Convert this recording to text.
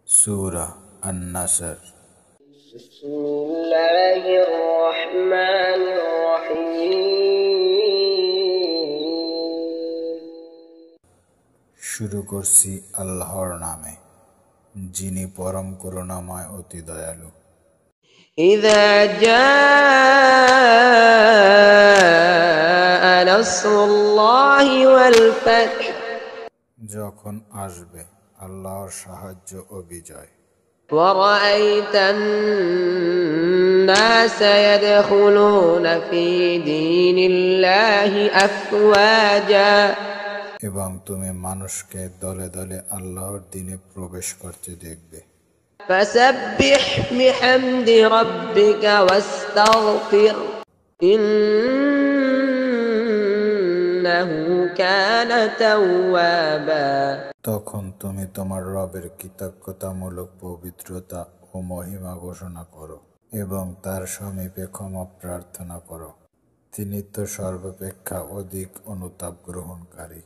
সূরা আন-নাসর। বিসমিল্লাহির রহমানির রহিম। শুরু করছি আল্লাহর নামে, যিনি পরম করুণাময় অতি দয়ালু। ইযা জাআ নাসরুল্লাহি ওয়াল ফাth, যখন আসবে আল্লাহর সাহায্য ও বিজয়। ورأيت الناس يدخلون في دين الله أفواجا, এবং তুমি মানুষকে দলে দলে আল্লাহর দ্বীনে প্রবেশ করতে দেখবে। فسبح بحمد ربك واستغفر إنه كان توابا। তখন তুমি তোমার রবের কৃতজ্ঞতামূলক পবিত্রতা ও মহিমা ঘোষণা করো এবং তার সমীপে ক্ষমা প্রার্থনা করো। তিনি তো সর্বাপেক্ষা অধিক অনুতাপ গ্রহণকারী।